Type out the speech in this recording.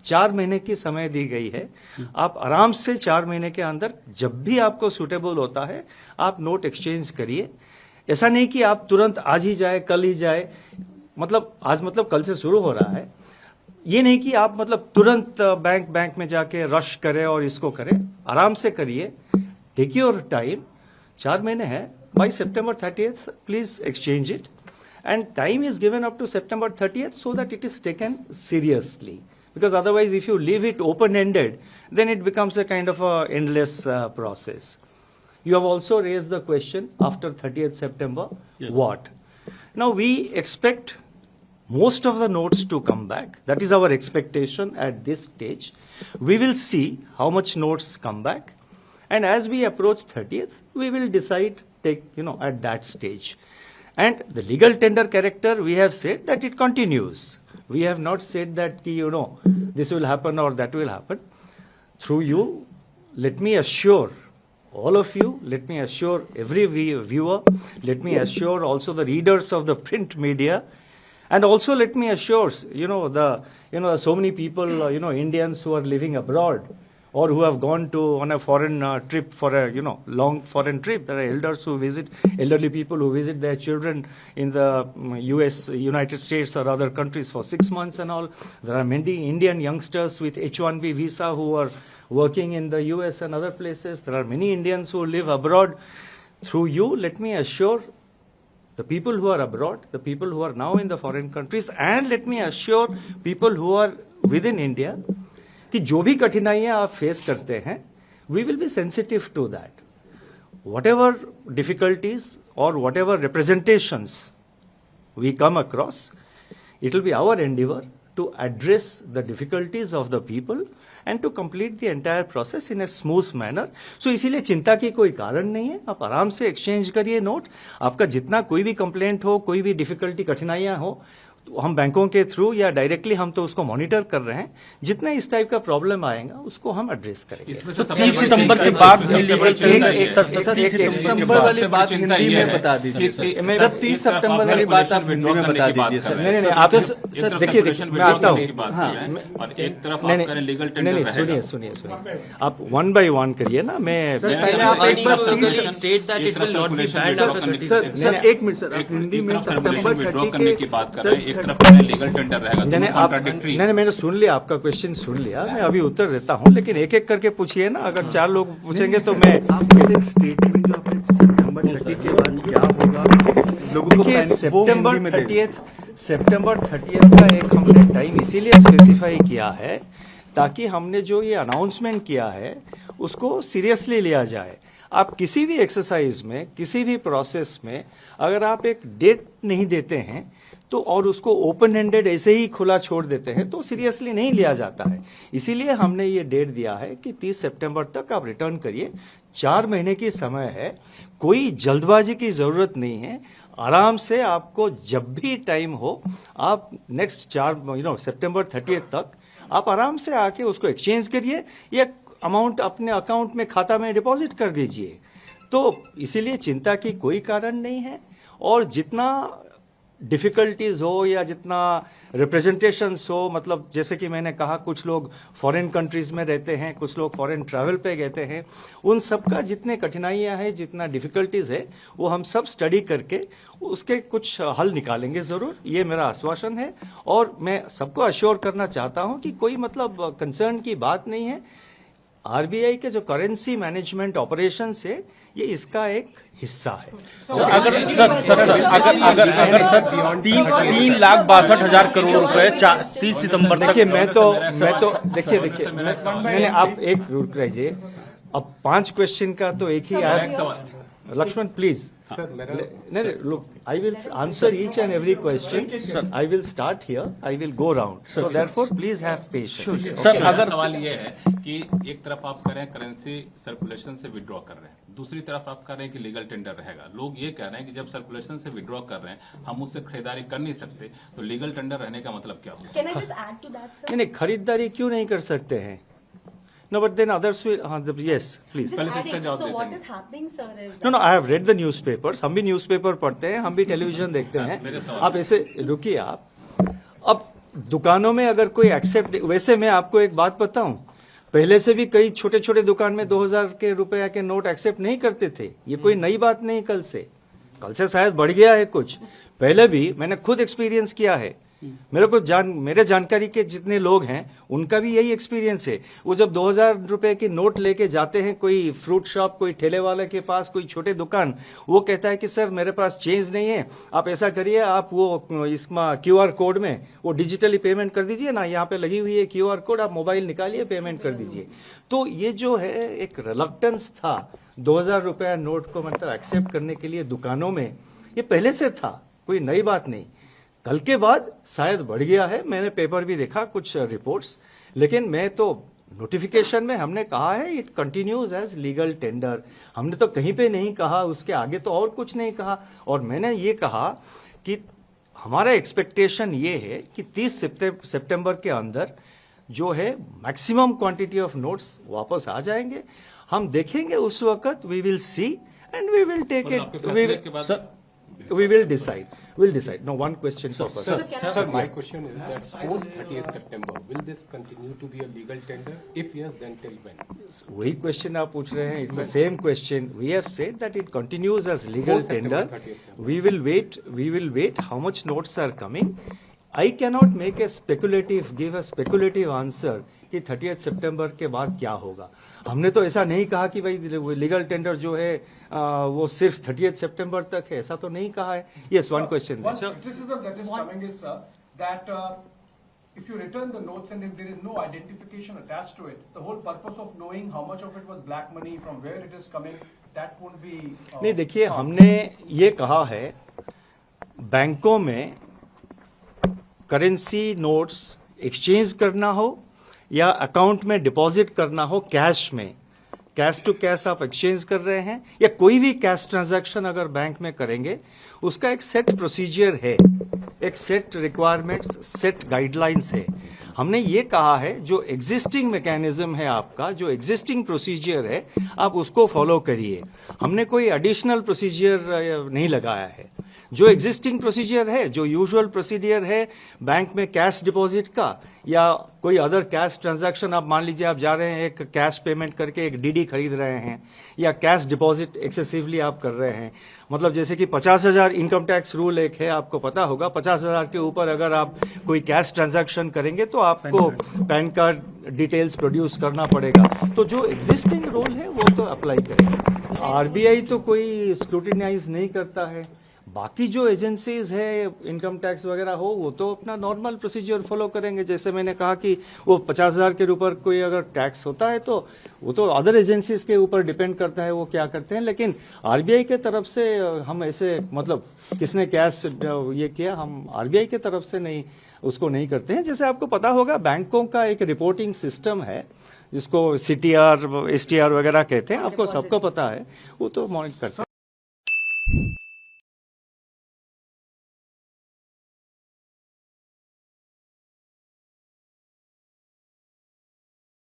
4 महीने की समय दी गई है। आप आराम से 4 महीने के अंदर जब भी आपको सूटेबल होता है आप नोट एक्सचेंज करिए। ऐसा नहीं कि आप तुरंत आज ही जाए, कल ही जाए, मतलब आज मतलब कल से शुरू हो रहा है। ये नहीं कि आप मतलब तुरंत बैंक में जाके रश करें और इसको करें। आराम से करिए, टेक योर टाइम। 4 महीने है, by September 30th please exchange it, and time is given up to September 30th so that it is taken seriously, because otherwise if you leave it open ended then it becomes a kind of a endless process. You have also raised the question after 30th September, yes. What? Now we expect most of the notes to come back. That is our expectation at this stage. We will see how much notes come back, and as we approach 30th, we will decide, at that stage. And the legal tender character, we have said that it continues. We have not said that, this will happen or that will happen. Through you, let me assure all of you, let me assure every viewer, let me assure also the readers of the print media, and also let me assure, so many people, Indians who are living abroad or who have gone on a foreign trip for a, long foreign trip. There are elderly people who visit their children in the United States or other countries for 6 months and all. There are many Indian youngsters with H-1B visa who are working in the US and other places. There are many Indians who live abroad. Through you, let me assure the people who are abroad, the people who are now in the foreign countries, and let me assure people who are within India, कि जो भी कठिनाइयां आप face करते हैं, we will be sensitive to that. Whatever difficulties or whatever representations we come across, it will be our endeavor to address the difficulties of the people and to complete the entire process in a smooth manner. So इसीलिए चिंता की कोई कारण नहीं है। आप आराम से एक्सचेंज करिए नोट। आपका जितना कोई भी कंप्लेंट हो, कोई भी डिफिकल्टी, कठिनाइयां हो, तो हम बैंकों के थ्रू या डायरेक्टली हम तो उसको मॉनिटर कर रहे हैं। जितना इस टाइप का प्रॉब्लम आएगा उसको हम एड्रेस करेंगे। 30 सितंबर के बाद सितंबर वाली बात हिंदी में बता दीजिए। मेरा 30 सितंबर वाली बात आप हिंदी में बता दीजिए सर। नहीं, आप देखिए, मैं आता हूँ। नहीं, सुनिए, आप 1 by 1 करिए ना। मैं पहले आप एक बार state that it will not be bad. Sir एक मिनट सर, आप हिंदी में सितंबर 30 की बात कर रहे हैं, एक तरफ लीगल टेंडर रहेगा। नहीं, मैंने सुन लिया, आपका क्वेश्चन सुन लिया, मैं अभी उत्तर देता हूँ, लेकिन एक एक करके पूछिए ना। अगर 4 लोग पूछेंगे तो मैं स्टेटमेंट जो आपने सितंबर 30 के बाद क्या होगा लोगों को September 30th का एक हमने टाइम इसीलिए स्पेसिफाई किया है ताकि हमने जो ये अनाउंसमेंट किया है उसको सीरियसली लिया जाए। आप किसी भी एक्सरसाइज में, किसी भी प्रोसेस में अगर आप एक डेट नहीं देते हैं तो और उसको ओपन हैंडेड ऐसे ही खुला छोड़ देते हैं तो सीरियसली नहीं लिया जाता है। इसीलिए हमने ये डेट दिया है कि 30 सितंबर तक आप रिटर्न करिए। 4 महीने की समय है, कोई जल्दबाजी की जरूरत नहीं है। आराम से आपको जब भी टाइम हो, आप नेक्स्ट September 30th तक आप आराम से आके उसको एक्सचेंज करिए या अमाउंट अपने अकाउंट में, खाता में डिपॉजिट कर दीजिए। तो इसीलिए चिंता की कोई कारण नहीं है। और जितना डिफिकल्टीज हो या जितना रिप्रेजेंटेशंस हो, मतलब जैसे कि मैंने कहा, कुछ लोग फॉरेन कंट्रीज में रहते हैं, कुछ लोग फॉरेन ट्रैवल पे गए हैं, उन सब का जितने कठिनाइयां हैं, जितना डिफिकल्टीज है, वो हम सब स्टडी करके उसके कुछ हल निकालेंगे जरूर। ये मेरा आश्वासन है और मैं सबको अश्योर करना चाहता हूं कि कोई मतलब कंसर्न की बात नहीं है। आरबीआई के जो करेंसी मैनेजमेंट ऑपरेशंस है, ये इसका एक हिस्सा है। अगर 3,62,000 करोड़ रुपए 30 सितंबर तक, देखिए मैं तो देखिए मैंने, आप एक रुक रहिए। अब 5 क्वेश्चन का तो एक ही आया। Lakshman please, look, I will answer each and every question. Sir, I will start here. I will go round. So therefore, please have patience. Sir, अगर सवाल ये है कि एक तरफ आप कह रहे हैं करेंसी सर्कुलेशन से विड्रॉ कर रहे हैं, दूसरी तरफ आप कह रहे हैं कि लीगल टेंडर रहेगा। लोग ये कह रहे हैं कि जब सर्कुलेशन से विड्रॉ कर रहे हैं, हम उससे खरीदारी कर नहीं सकते, तो लीगल टेंडर रहने का मतलब क्या होगा? Can I just add to that, sir? नहीं, खरीदारी क्यों नहीं कर सकते हैं? No, but then others will. Yes, please. So what is happening, sir? No, I have read the newspapers. हम भी न्यूज़पेपर पढ़ते हैं, हम भी टेलीविजन देखते हैं। आप ऐसे रुकिए आप। अब दुकानों में अगर कोई एक्सेप्ट, वैसे मैं आपको एक बात बताऊं, पहले से भी कई छोटे छोटे दुकान में 2000 के रुपया के नोट एक्सेप्ट नहीं करते थे। ये कोई नई बात नहीं, कल से शायद बढ़ गया है कुछ। पहले भी मैंने खुद एक्सपीरियंस किया है, मेरे जानकारी के जितने लोग हैं उनका भी यही एक्सपीरियंस है। वो जब 2000 रुपए की नोट लेके जाते हैं कोई फ्रूट शॉप, कोई ठेले वाले के पास, कोई छोटे दुकान, वो कहता है कि सर मेरे पास चेंज नहीं है, आप ऐसा करिए, आप वो इसमें QR कोड में वो डिजिटली पेमेंट कर दीजिए ना, यहाँ पे लगी हुई है QR कोड, आप मोबाइल निकालिए, पेमेंट कर दीजिए। तो ये जो है एक रिलक्टेंस था 2000 रुपया नोट को मतलब एक्सेप्ट करने के लिए दुकानों में, ये पहले से था, कोई नई बात नहीं। कल के बाद शायद बढ़ गया है, मैंने पेपर भी देखा कुछ रिपोर्ट्स, लेकिन मैं तो नोटिफिकेशन में हमने कहा है it continues as legal tender, हमने तो कहीं पे नहीं कहा, उसके आगे तो और कुछ नहीं कहा। और मैंने ये कहा कि हमारा एक्सपेक्टेशन ये है कि 30 सितंबर के अंदर जो है मैक्सिमम क्वांटिटी ऑफ नोट्स वापस आ जाएंगे। हम देखेंगे उस वक्त, we will see and we will take it, we will decide. No, one question per person. Sir, my question is that post 30th September, will this continue to be a legal tender? If yes, then till when? वही question आप पूछ रहे हैं, it's the same question. We have said that it continues as legal tender. We will wait how much notes are coming. I cannot give a speculative answer कि 30th सितंबर के बाद क्या होगा। हमने तो ऐसा नहीं कहा कि भाई लीगल टेंडर जो है वो सिर्फ 30th सितंबर तक है, ऐसा तो नहीं कहा है। Yes, one question. One criticism that is coming is, sir, that if you return the notes and if there is no identification attached to it, the whole purpose of knowing how much of it was black money, from where it is coming, that won't be. नहीं, देखिए, हमने ये कहा है बैंकों में currency notes exchange करना हो या अकाउंट में डिपॉजिट करना हो, कैश में, कैश टू कैश आप एक्सचेंज कर रहे हैं या कोई भी कैश ट्रांजैक्शन अगर बैंक में करेंगे, उसका एक सेट प्रोसीजर है, एक सेट रिक्वायरमेंट्स, सेट गाइडलाइंस है। हमने ये कहा है जो एग्जिस्टिंग मैकेनिज्म है आपका, जो एग्जिस्टिंग प्रोसीजर है, आप उसको फॉलो करिए। हमने कोई एडिशनल प्रोसीजर नहीं लगाया है। जो एग्जिस्टिंग प्रोसीजर है, जो यूजुअल प्रोसीजर है बैंक में कैश डिपॉजिट का या कोई अदर कैश ट्रांजैक्शन, आप मान लीजिए आप जा रहे हैं एक कैश पेमेंट करके एक डीडी खरीद रहे हैं या कैश डिपॉजिट एक्सेसिवली आप कर रहे हैं, मतलब जैसे कि 50,000 इनकम टैक्स रूल एक है, आपको पता होगा, 50,000 के ऊपर अगर आप कोई कैश ट्रांजैक्शन करेंगे तो आपको पैन कार्ड डिटेल्स प्रोड्यूस करना पड़ेगा। तो जो एग्जिस्टिंग रूल है वो तो अप्लाई करेगा। आरबीआई तो कोई स्क्रूटिनाइज नहीं करता है, बाकी जो एजेंसीज है इनकम टैक्स वगैरह हो वो तो अपना नॉर्मल प्रोसीजर फॉलो करेंगे। जैसे मैंने कहा कि वो 50,000 के ऊपर कोई अगर टैक्स होता है तो वो तो अदर एजेंसीज के ऊपर डिपेंड करता है वो क्या करते हैं। लेकिन आरबीआई के तरफ से हम ऐसे, मतलब किसने कैश ये किया, हम आरबीआई के तरफ से नहीं उसको नहीं करते हैं। जैसे आपको पता होगा बैंकों का एक रिपोर्टिंग सिस्टम है जिसको CTR STR वगैरह कहते हैं, आपको सबको पता है, वो तो मॉनिटर करते हैं।